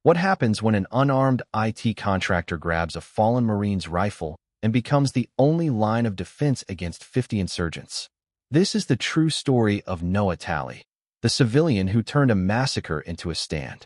What happens when an unarmed IT contractor grabs a fallen Marine's rifle and becomes the only line of defense against 50 insurgents? This is the true story of Noa Talley, the civilian who turned a massacre into a stand.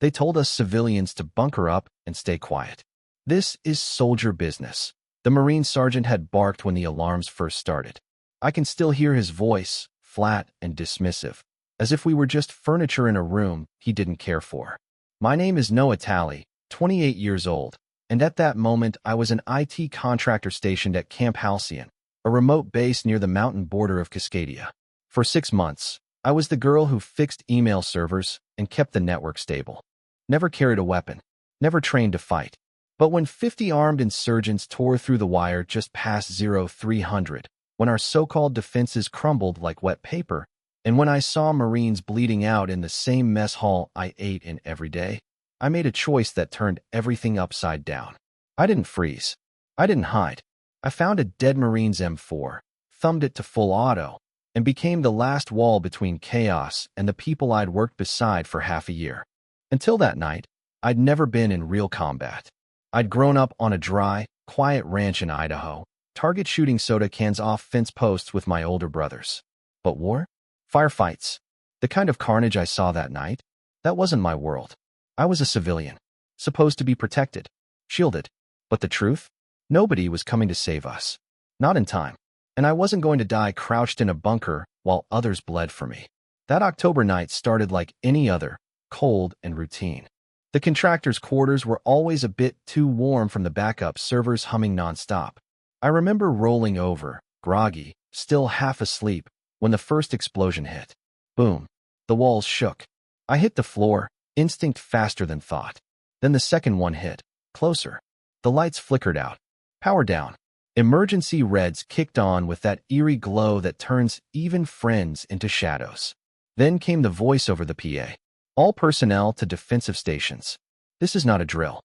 They told us civilians to bunker up and stay quiet. This is soldier business. The Marine sergeant had barked when the alarms first started. I can still hear his voice, flat and dismissive, as if we were just furniture in a room he didn't care for. My name is Noa Talley, 28 years old, and at that moment I was an IT contractor stationed at Camp Halcyon, a remote base near the mountain border of Cascadia. For 6 months, I was the girl who fixed email servers and kept the network stable. Never carried a weapon, never trained to fight. But when 50 armed insurgents tore through the wire just past 0300, when our so-called defenses crumbled like wet paper, and when I saw Marines bleeding out in the same mess hall I ate in every day, I made a choice that turned everything upside down. I didn't freeze. I didn't hide. I found a dead Marine's M4, thumbed it to full auto, and became the last wall between chaos and the people I'd worked beside for half a year. Until that night, I'd never been in real combat. I'd grown up on a dry, quiet ranch in Idaho, target shooting soda cans off fence posts with my older brothers. But war? Firefights? The kind of carnage I saw that night? That wasn't my world. I was a civilian, supposed to be protected, shielded. But the truth? Nobody was coming to save us. Not in time. And I wasn't going to die crouched in a bunker while others bled for me. That October night started like any other, cold and routine. The contractors' quarters were always a bit too warm from the backup servers humming nonstop. I remember rolling over, groggy, still half asleep, when the first explosion hit. Boom. The walls shook. I hit the floor, instinct faster than thought. Then the second one hit, closer. The lights flickered out. Power down. Emergency reds kicked on with that eerie glow that turns even friends into shadows. Then came the voice over the PA. All personnel to defensive stations. This is not a drill.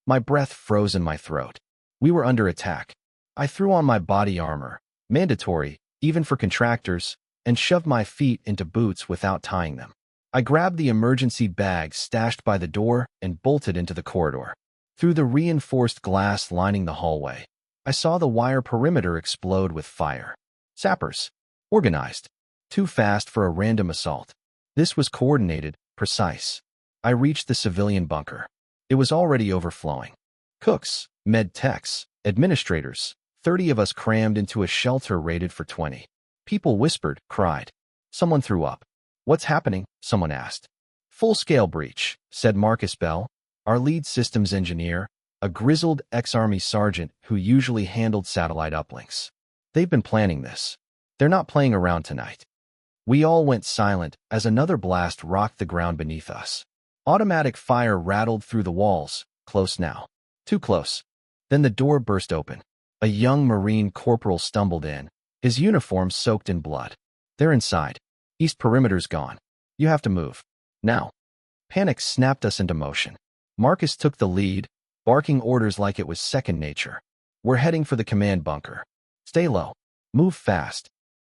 My breath froze in my throat. We were under attack. I threw on my body armor, mandatory, even for contractors, and shoved my feet into boots without tying them. I grabbed the emergency bag stashed by the door and bolted into the corridor. Through the reinforced glass lining the hallway, I saw the wire perimeter explode with fire. Sappers. Organized. Too fast for a random assault. This was coordinated, precise. I reached the civilian bunker. It was already overflowing. Cooks, med techs, administrators, 30 of us crammed into a shelter rated for 20. People whispered, cried. Someone threw up. What's happening? Someone asked. Full-scale breach, said Marcus Bell, our lead systems engineer, a grizzled ex-Army sergeant who usually handled satellite uplinks. They've been planning this. They're not playing around tonight. We all went silent as another blast rocked the ground beneath us. Automatic fire rattled through the walls, close now. Too close. Then the door burst open. A young Marine corporal stumbled in, his uniform soaked in blood. They're inside. East perimeter's gone. You have to move. Now. Panic snapped us into motion. Marcus took the lead, barking orders like it was second nature. We're heading for the command bunker. Stay low. Move fast.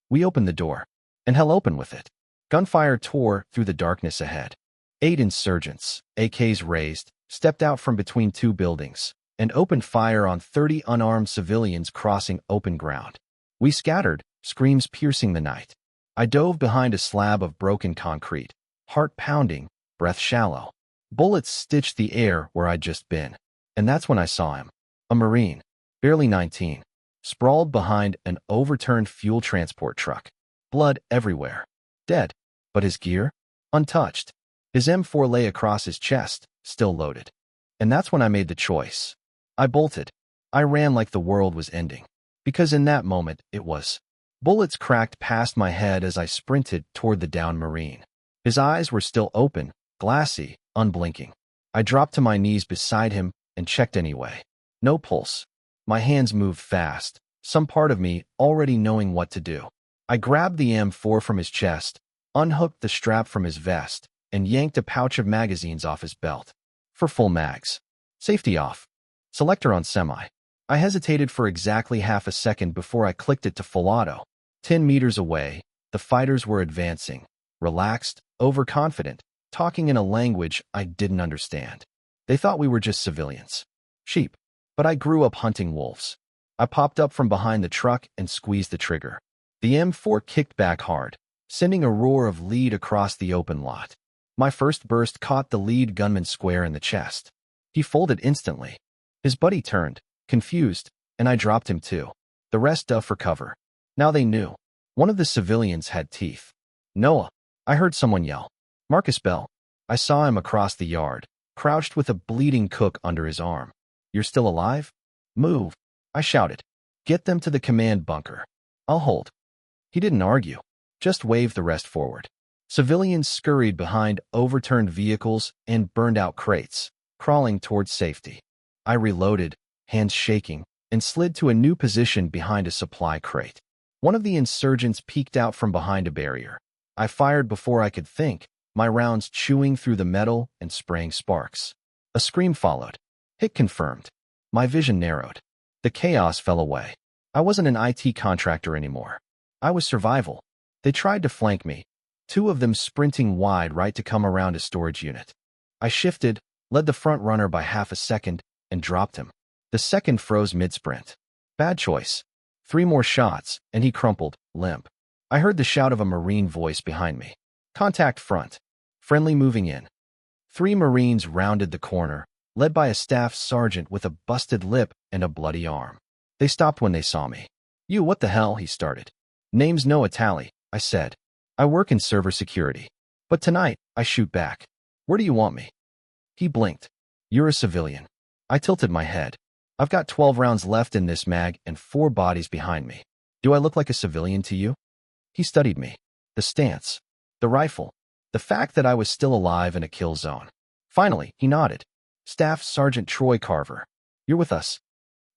We opened the door. And hell open with it. Gunfire tore through the darkness ahead. 8 insurgents, AKs raised, stepped out from between 2 buildings, and opened fire on 30 unarmed civilians crossing open ground. We scattered, screams piercing the night. I dove behind a slab of broken concrete, heart pounding, breath shallow. Bullets stitched the air where I'd just been. And that's when I saw him. A Marine, barely 19, sprawled behind an overturned fuel transport truck. Blood everywhere. Dead. But his gear? Untouched. His M4 lay across his chest, still loaded. And that's when I made the choice. I bolted. I ran like the world was ending. Because in that moment, it was. Bullets cracked past my head as I sprinted toward the downed Marine. His eyes were still open, glassy, unblinking. I dropped to my knees beside him and checked anyway. No pulse. My hands moved fast, some part of me already knowing what to do. I grabbed the M4 from his chest, unhooked the strap from his vest, and yanked a pouch of magazines off his belt. For full mags. Safety off. Selector on semi. I hesitated for exactly half a second before I clicked it to full auto. 10 meters away, the fighters were advancing, relaxed, overconfident, talking in a language I didn't understand. They thought we were just civilians. Sheep. But I grew up hunting wolves. I popped up from behind the truck and squeezed the trigger. The M4 kicked back hard, sending a roar of lead across the open lot. My first burst caught the lead gunman square in the chest. He folded instantly. His buddy turned, confused, and I dropped him too. The rest dove for cover. Now they knew. One of the civilians had teeth. Noah. I heard someone yell. Marcus Bell. I saw him across the yard, crouched with a bleeding cook under his arm. You're still alive? Move. I shouted. Get them to the command bunker. I'll hold. He didn't argue, just waved the rest forward. Civilians scurried behind overturned vehicles and burned-out crates, crawling towards safety. I reloaded, hands shaking, and slid to a new position behind a supply crate. One of the insurgents peeked out from behind a barrier. I fired before I could think, my rounds chewing through the metal and spraying sparks. A scream followed. Hit confirmed. My vision narrowed. The chaos fell away. I wasn't an IT contractor anymore. I was survival. They tried to flank me, two of them sprinting wide right to come around a storage unit. I shifted, led the front runner by half a second, and dropped him. The second froze mid-sprint. Bad choice. 3 more shots, and he crumpled, limp. I heard the shout of a Marine voice behind me. Contact front. Friendly moving in. 3 Marines rounded the corner, led by a staff sergeant with a busted lip and a bloody arm. They stopped when they saw me. You, what the hell, he started. Name's Noa Talley, I said. I work in server security. But tonight, I shoot back. Where do you want me? He blinked. You're a civilian. I tilted my head. I've got 12 rounds left in this mag and 4 bodies behind me. Do I look like a civilian to you? He studied me. The stance. The rifle. The fact that I was still alive in a kill zone. Finally, he nodded. Staff Sergeant Troy Carver. You're with us.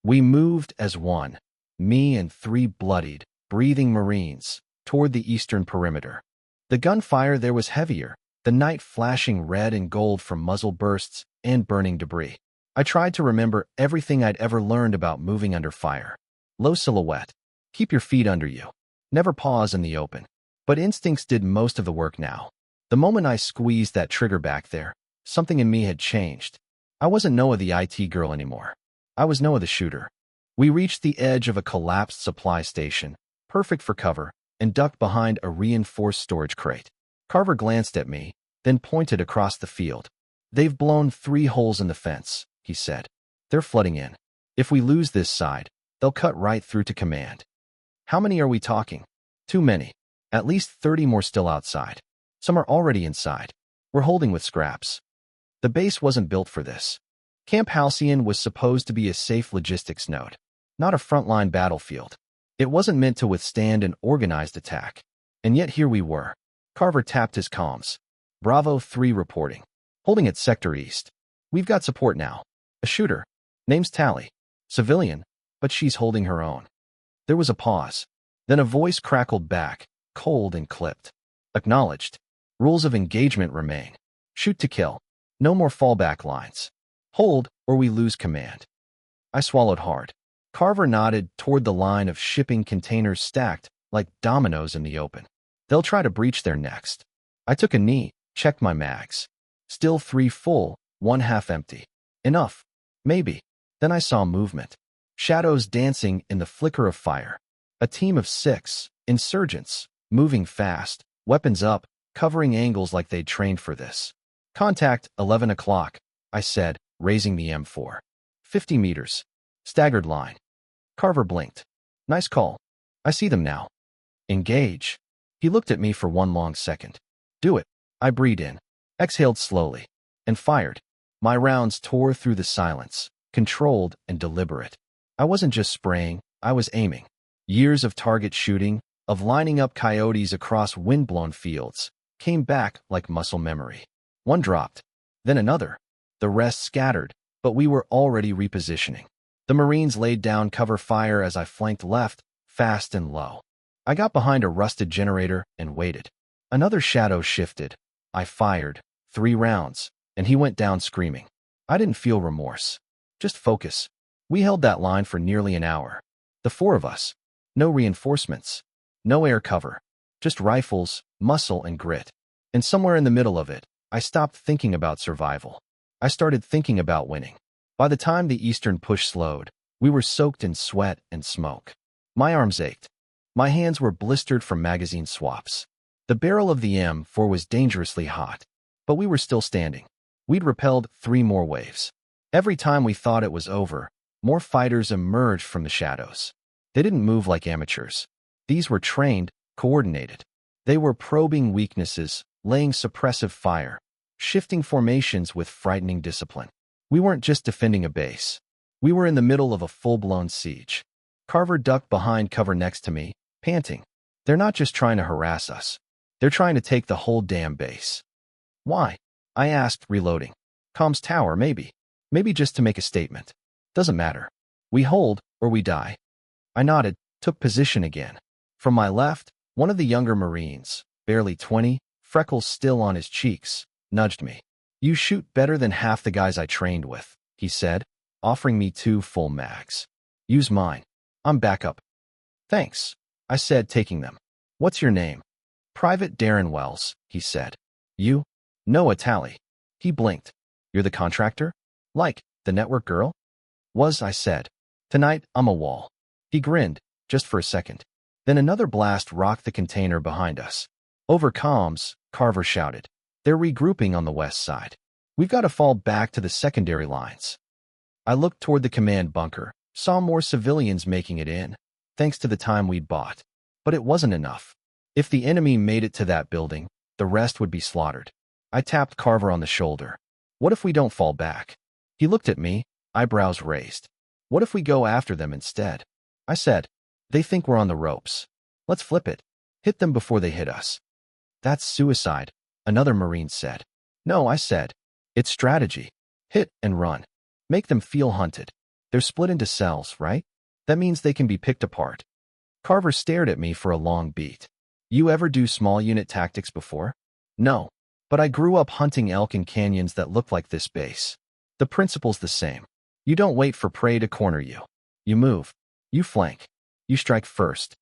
We moved as one, me and 3 bloodied, breathing Marines, toward the eastern perimeter. The gunfire there was heavier, the night flashing red and gold from muzzle bursts and burning debris. I tried to remember everything I'd ever learned about moving under fire. Low silhouette. Keep your feet under you. Never pause in the open. But instincts did most of the work now. The moment I squeezed that trigger back there, something in me had changed. I wasn't Noah the IT girl anymore. I was Noah the shooter. We reached the edge of a collapsed supply station, perfect for cover, and ducked behind a reinforced storage crate. Carver glanced at me, then pointed across the field. They've blown 3 holes in the fence, he said. They're flooding in. If we lose this side, they'll cut right through to command. How many are we talking? Too many. At least 30 more still outside. Some are already inside. We're holding with scraps. The base wasn't built for this. Camp Halcyon was supposed to be a safe logistics node, not a frontline battlefield. It wasn't meant to withstand an organized attack. And yet here we were. Carver tapped his comms. Bravo 3 reporting. Holding at Sector East. We've got support now. A shooter. Name's Talley. Civilian, but she's holding her own. There was a pause. Then a voice crackled back, cold and clipped. Acknowledged. Rules of engagement remain. Shoot to kill. No more fallback lines. Hold, or we lose command. I swallowed hard. Carver nodded toward the line of shipping containers stacked like dominoes in the open. They'll try to breach there next. I took a knee, checked my mags. Still 3 full, 1 half empty. Enough. Maybe. Then I saw movement. Shadows dancing in the flicker of fire. A team of 6, insurgents, moving fast, weapons up, covering angles like they'd trained for this. Contact, 11 o'clock, I said, raising the M4. 50 meters. Staggered line. Carver blinked. Nice call. I see them now. Engage. He looked at me for 1 long second. Do it. I breathed in, exhaled slowly, and fired. My rounds tore through the silence, controlled and deliberate. I wasn't just spraying, I was aiming. Years of target shooting, of lining up coyotes across wind-blown fields, came back like muscle memory. One dropped, then another. The rest scattered, but we were already repositioning. The Marines laid down cover fire as I flanked left, fast and low. I got behind a rusted generator and waited. Another shadow shifted. I fired, 3 rounds, and he went down screaming. I didn't feel remorse. Just focus. We held that line for nearly an hour. The 4 of us. No reinforcements. No air cover. Just rifles, muscle, and grit. And somewhere in the middle of it, I stopped thinking about survival. I started thinking about winning. By the time the eastern push slowed, we were soaked in sweat and smoke. My arms ached. My hands were blistered from magazine swaps. The barrel of the M4 was dangerously hot. But we were still standing. We'd repelled 3 more waves. Every time we thought it was over, more fighters emerged from the shadows. They didn't move like amateurs. These were trained, coordinated. They were probing weaknesses, laying suppressive fire, shifting formations with frightening discipline. We weren't just defending a base. We were in the middle of a full-blown siege. Carver ducked behind cover next to me, panting. They're not just trying to harass us. They're trying to take the whole damn base. Why? I asked, reloading. Comms tower, maybe. Maybe just to make a statement. Doesn't matter. We hold, or we die. I nodded, took position again. From my left, one of the younger Marines, barely 20, freckles still on his cheeks, nudged me. You shoot better than half the guys I trained with, he said, offering me 2 full mags. Use mine. I'm backup. Thanks, I said, taking them. What's your name? Private Darren Wells, he said. You? Noa Talley. He blinked. You're the contractor? Like, the network girl? Was, I said. Tonight, I'm a wall. He grinned, just for a second. Then another blast rocked the container behind us. Over comms, Carver shouted. They're regrouping on the west side. We've got to fall back to the secondary lines. I looked toward the command bunker, saw more civilians making it in, thanks to the time we'd bought. But it wasn't enough. If the enemy made it to that building, the rest would be slaughtered. I tapped Carver on the shoulder. What if we don't fall back? He looked at me, eyebrows raised. What if we go after them instead? I said, they think we're on the ropes. Let's flip it. Hit them before they hit us. That's suicide, another Marine said. No, I said. It's strategy. Hit and run. Make them feel hunted. They're split into cells, right? That means they can be picked apart. Carver stared at me for a long beat. You ever do small unit tactics before? No. But I grew up hunting elk in canyons that look like this base. The principle's the same. You don't wait for prey to corner you. You move. You flank. You strike first.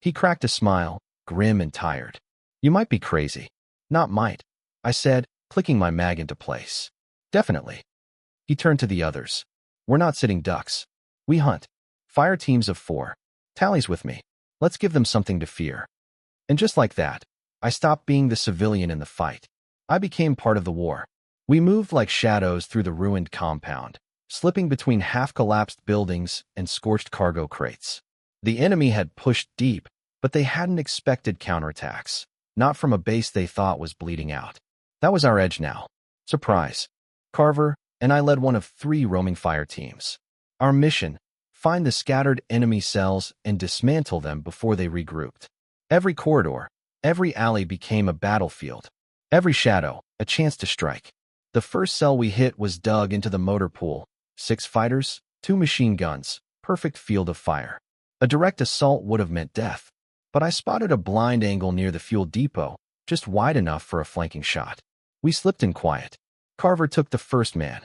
He cracked a smile, grim and tired. You might be crazy. Not might, I said, clicking my mag into place. Definitely. He turned to the others. We're not sitting ducks. We hunt. Fire teams of 4. Talley's with me. Let's give them something to fear. And just like that, I stopped being the civilian in the fight. I became part of the war. We moved like shadows through the ruined compound, slipping between half-collapsed buildings and scorched cargo crates. The enemy had pushed deep, but they hadn't expected counterattacks, not from a base they thought was bleeding out. That was our edge now. Surprise. Carver and I led one of 3 roaming fire teams. Our mission, find the scattered enemy cells and dismantle them before they regrouped. Every corridor, every alley became a battlefield. Every shadow, a chance to strike. The first cell we hit was dug into the motor pool. 6 fighters, 2 machine guns, perfect field of fire. A direct assault would have meant death. But I spotted a blind angle near the fuel depot, just wide enough for a flanking shot. We slipped in quiet. Carver took the first man.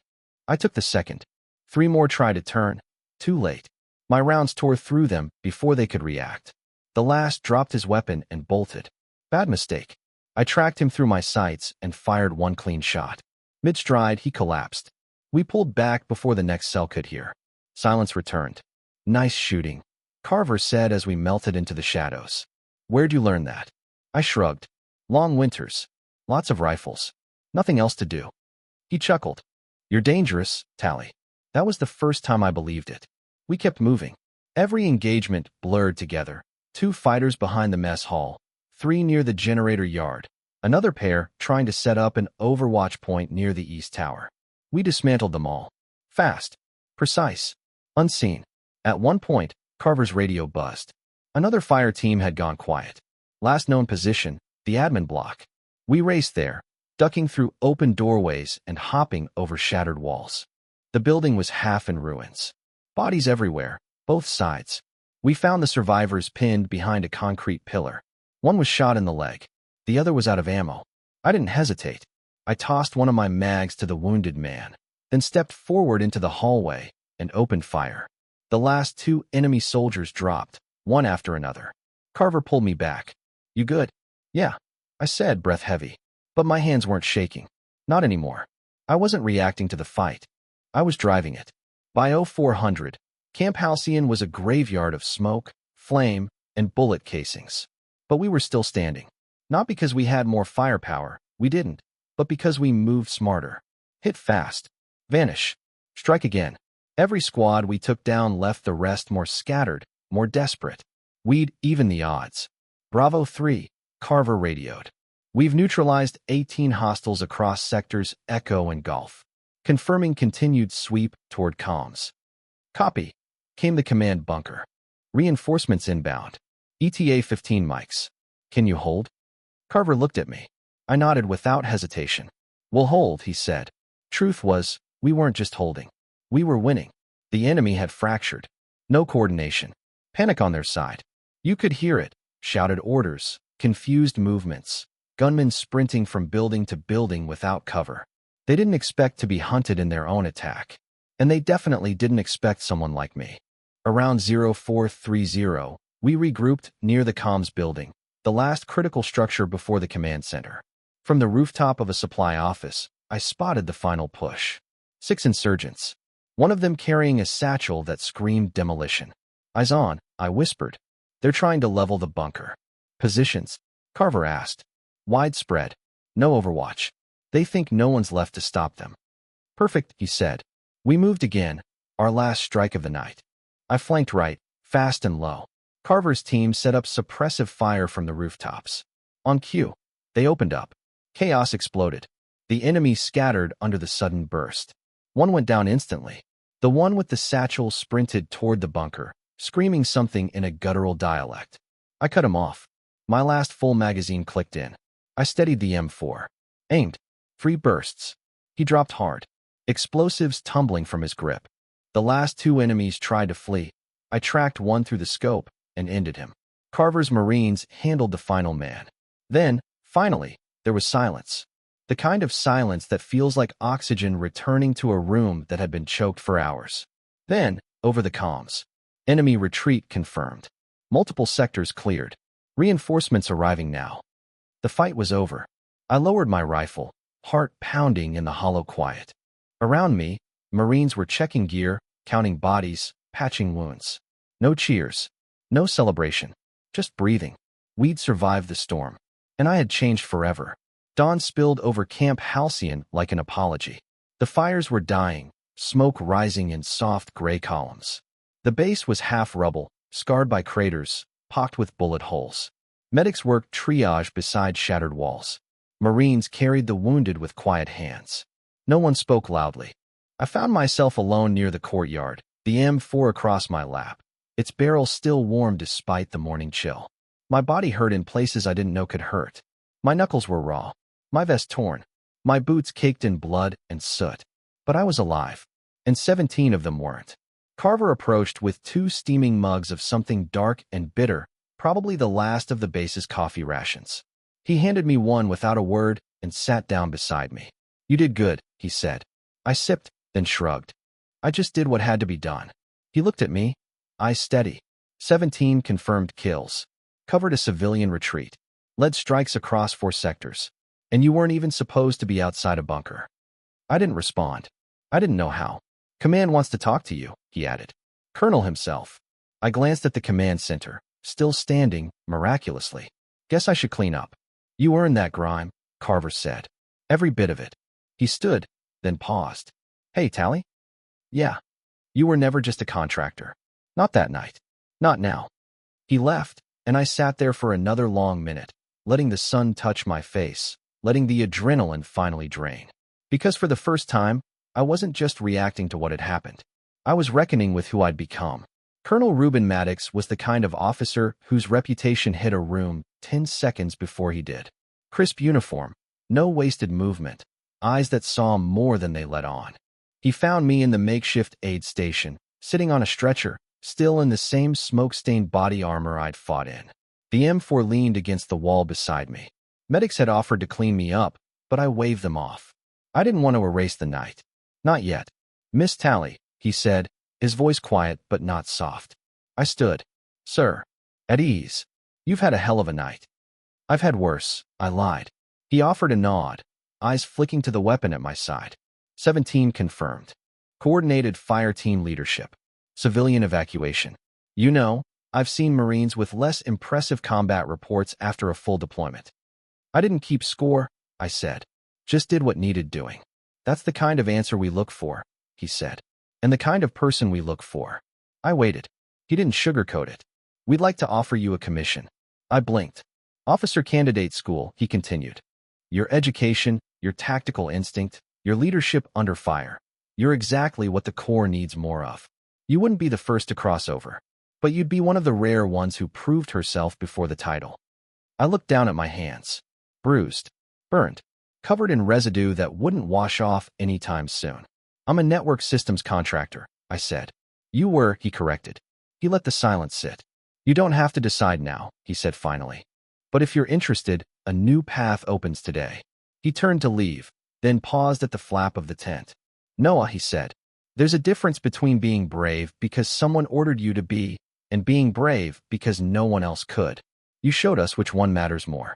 I took the second. 3 more tried to turn. Too late. My rounds tore through them before they could react. The last dropped his weapon and bolted. Bad mistake. I tracked him through my sights and fired 1 clean shot. Mid-stride, he collapsed. We pulled back before the next cell could hear. Silence returned. Nice shooting, Carver said as we melted into the shadows. Where'd you learn that? I shrugged. Long winters. Lots of rifles. Nothing else to do. He chuckled. You're dangerous, Talley. That was the first time I believed it. We kept moving. Every engagement blurred together. 2 fighters behind the mess hall. 3 near the generator yard. Another pair trying to set up an overwatch point near the east tower. We dismantled them all. Fast. Precise. Unseen. At one point, Carver's radio buzzed. Another fire team had gone quiet. Last known position, the admin block. We raced there, ducking through open doorways and hopping over shattered walls. The building was half in ruins. Bodies everywhere, both sides. We found the survivors pinned behind a concrete pillar. One was shot in the leg. The other was out of ammo. I didn't hesitate. I tossed one of my mags to the wounded man, then stepped forward into the hallway and opened fire. The last 2 enemy soldiers dropped, one after another. Carver pulled me back. You good? Yeah, I said, breath heavy. But my hands weren't shaking. Not anymore. I wasn't reacting to the fight. I was driving it. By 0400, Camp Halcyon was a graveyard of smoke, flame, and bullet casings. But we were still standing. Not because we had more firepower, we didn't, but because we moved smarter. Hit fast. Vanish. Strike again. Every squad we took down left the rest more scattered, more desperate. We'd even the odds. Bravo 3, Carver radioed. We've neutralized 18 hostiles across sectors Echo and Golf. Confirming continued sweep toward comms. Copy, came the command bunker. Reinforcements inbound. ETA 15 mics. Can you hold? Carver looked at me. I nodded without hesitation. We'll hold, he said. Truth was, we weren't just holding. We were winning. The enemy had fractured. No coordination. Panic on their side. You could hear it. Shouted orders. Confused movements. Gunmen sprinting from building to building without cover. They didn't expect to be hunted in their own attack. And they definitely didn't expect someone like me. Around 0430, we regrouped near the comms building, the last critical structure before the command center. From the rooftop of a supply office, I spotted the final push. 6 insurgents. One of them carrying a satchel that screamed demolition. Eyes on, I whispered. They're trying to level the bunker. Positions? Carver asked. Widespread. No overwatch. They think no one's left to stop them. Perfect, he said. We moved again, our last strike of the night. I flanked right, fast and low. Carver's team set up suppressive fire from the rooftops. On cue, they opened up. Chaos exploded. The enemy scattered under the sudden burst. One went down instantly. The one with the satchel sprinted toward the bunker, screaming something in a guttural dialect. I cut him off. My last full magazine clicked in. I steadied the M4. Aimed. 3 bursts. He dropped hard. Explosives tumbling from his grip. The last 2 enemies tried to flee. I tracked one through the scope and ended him. Carver's Marines handled the final man. Then, finally, there was silence. The kind of silence that feels like oxygen returning to a room that had been choked for hours. Then, over the comms. Enemy retreat confirmed. Multiple sectors cleared. Reinforcements arriving now. The fight was over. I lowered my rifle, heart pounding in the hollow quiet. Around me, Marines were checking gear, counting bodies, patching wounds. No cheers. No celebration. Just breathing. We'd survived the storm. And I had changed forever. Dawn spilled over Camp Halcyon like an apology. The fires were dying, smoke rising in soft gray columns. The base was half rubble, scarred by craters, pocked with bullet holes. Medics worked triage beside shattered walls. Marines carried the wounded with quiet hands. No one spoke loudly. I found myself alone near the courtyard, the M4 across my lap, its barrel still warm despite the morning chill. My body hurt in places I didn't know could hurt. My knuckles were raw, my vest torn, my boots caked in blood and soot. But I was alive, and 17 of them weren't. Carver approached with 2 steaming mugs of something dark and bitter, probably the last of the base's coffee rations. He handed me one without a word and sat down beside me. You did good, he said. I sipped, then shrugged. I just did what had to be done. He looked at me, eyes steady. 17 confirmed kills. Covered a civilian retreat. Led strikes across 4 sectors. And you weren't even supposed to be outside a bunker. I didn't respond. I didn't know how. Command wants to talk to you, he added. Colonel himself. I glanced at the command center, still standing, miraculously. Guess I should clean up. You earned that grime, Carver said. Every bit of it. He stood, then paused. Hey, Talley? Yeah. You were never just a contractor. Not that night. Not now. He left, and I sat there for another long minute, letting the sun touch my face, letting the adrenaline finally drain. Because for the first time, I wasn't just reacting to what had happened. I was reckoning with who I'd become. Colonel Reuben Maddox was the kind of officer whose reputation hit a room 10 seconds before he did. Crisp uniform, no wasted movement, eyes that saw more than they let on. He found me in the makeshift aid station, sitting on a stretcher, still in the same smoke-stained body armor I'd fought in. The M4 leaned against the wall beside me. Medics had offered to clean me up, but I waved them off. I didn't want to erase the night. Not yet. Miss Talley, he said, his voice quiet but not soft. I stood. Sir. At ease. You've had a hell of a night. I've had worse, I lied. He offered a nod, eyes flicking to the weapon at my side. 17 confirmed. Coordinated fire team leadership. Civilian evacuation. You know, I've seen Marines with less impressive combat reports after a full deployment. I didn't keep score, I said. Just did what needed doing. That's the kind of answer we look for, he said. And the kind of person we look for. I waited. He didn't sugarcoat it. We'd like to offer you a commission. I blinked. Officer candidate school, he continued. Your education, your tactical instinct, your leadership under fire. You're exactly what the Corps needs more of. You wouldn't be the first to cross over, but you'd be one of the rare ones who proved herself before the title. I looked down at my hands. Bruised, burned, covered in residue that wouldn't wash off anytime soon. I'm a network systems contractor, I said. You were, he corrected. He let the silence sit. You don't have to decide now, he said finally. But if you're interested, a new path opens today. He turned to leave, then paused at the flap of the tent. Noah, he said, there's a difference between being brave because someone ordered you to be, and being brave because no one else could. You showed us which one matters more.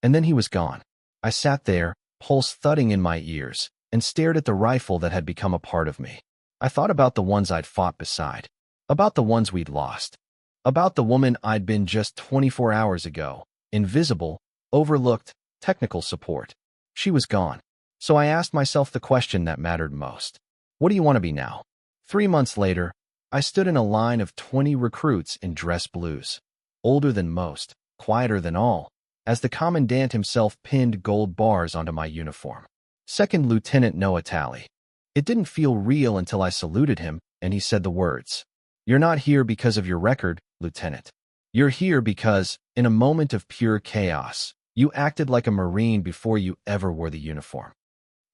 And then he was gone. I sat there, pulse thudding in my ears, and stared at the rifle that had become a part of me. I thought about the ones I'd fought beside, about the ones we'd lost, about the woman I'd been just 24 hours ago, invisible, overlooked, technical support. She was gone. So I asked myself the question that mattered most. What do you want to be now? 3 months later, I stood in a line of 20 recruits in dress blues. Older than most, quieter than all, as the commandant himself pinned gold bars onto my uniform. Second Lieutenant Noa Talley. It didn't feel real until I saluted him, and he said the words. You're not here because of your record, Lieutenant. You're here because, in a moment of pure chaos, you acted like a Marine before you ever wore the uniform.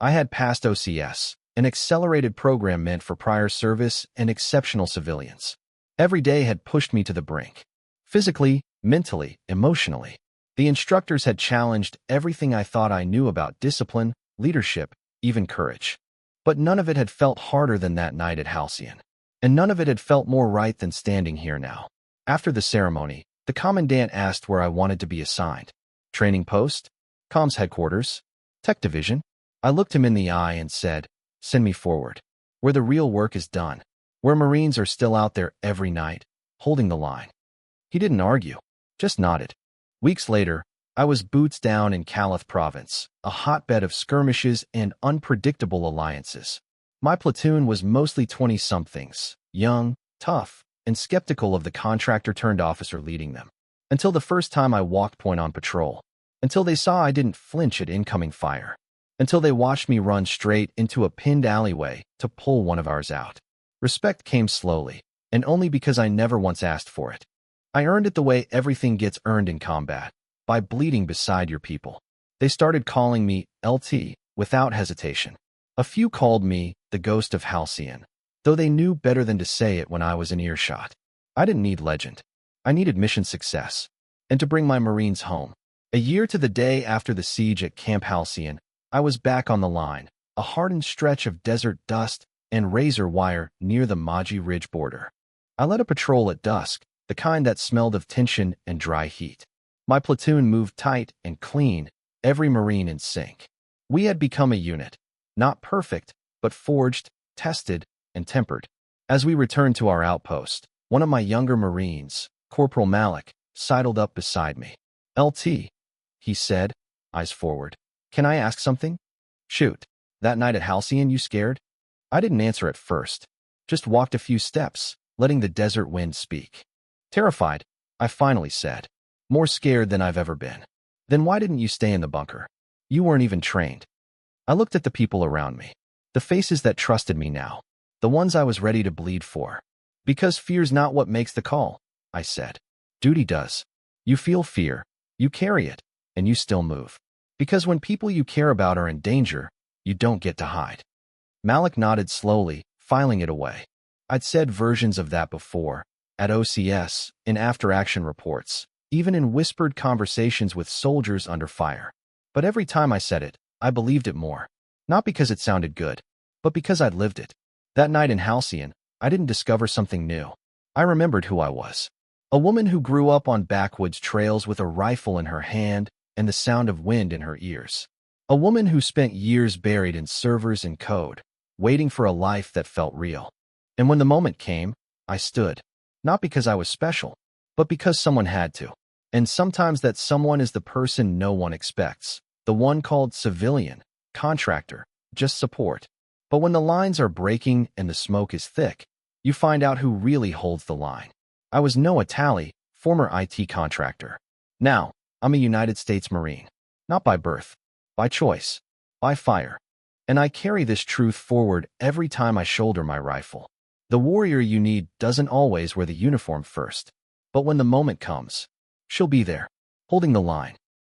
I had passed OCS, an accelerated program meant for prior service and exceptional civilians. Every day had pushed me to the brink. Physically, mentally, emotionally. The instructors had challenged everything I thought I knew about discipline, leadership, even courage. But none of it had felt harder than that night at Halcyon. And none of it had felt more right than standing here now. After the ceremony, the commandant asked where I wanted to be assigned. Training post? Comms headquarters? Tech division? I looked him in the eye and said, send me forward. Where the real work is done. Where Marines are still out there every night, holding the line. He didn't argue, just nodded. Weeks later, I was boots down in Caliph province, a hotbed of skirmishes and unpredictable alliances. My platoon was mostly 20-somethings, young, tough, and skeptical of the contractor-turned-officer leading them. Until the first time I walked point on patrol. Until they saw I didn't flinch at incoming fire. Until they watched me run straight into a pinned alleyway to pull one of ours out. Respect came slowly, and only because I never once asked for it. I earned it the way everything gets earned in combat, by bleeding beside your people. They started calling me LT without hesitation. A few called me the Ghost of Halcyon, though they knew better than to say it when I was in earshot. I didn't need legend. I needed mission success, and to bring my Marines home. A year to the day after the siege at Camp Halcyon, I was back on the line, a hardened stretch of desert dust and razor wire near the Maji Ridge border. I led a patrol at dusk, the kind that smelled of tension and dry heat. My platoon moved tight and clean, every Marine in sync. We had become a unit, not perfect, but forged, tested, and tempered. As we returned to our outpost, one of my younger Marines, Corporal Malik, sidled up beside me. LT, he said, eyes forward. Can I ask something? Shoot. That night at Halcyon, you scared? I didn't answer at first. Just walked a few steps, letting the desert wind speak. Terrified, I finally said. More scared than I've ever been. Then why didn't you stay in the bunker? You weren't even trained. I looked at the people around me. The faces that trusted me now. The ones I was ready to bleed for. Because fear's not what makes the call, I said. Duty does. You feel fear, you carry it, and you still move. Because when people you care about are in danger, you don't get to hide. Malik nodded slowly, filing it away. I'd said versions of that before, at OCS, in after-action reports, even in whispered conversations with soldiers under fire. But every time I said it, I believed it more. Not because it sounded good, but because I'd lived it. That night in Halcyon, I didn't discover something new. I remembered who I was. A woman who grew up on backwoods trails with a rifle in her hand and the sound of wind in her ears. A woman who spent years buried in servers and code, waiting for a life that felt real. And when the moment came, I stood. Not because I was special, but because someone had to. And sometimes that someone is the person no one expects. The one called civilian, contractor, just support. But when the lines are breaking and the smoke is thick, you find out who really holds the line. I was Noa Talley, former IT contractor. Now, I'm a United States Marine. Not by birth, by choice, by fire. And I carry this truth forward every time I shoulder my rifle. The warrior you need doesn't always wear the uniform first. But when the moment comes, she'll be there, holding the line.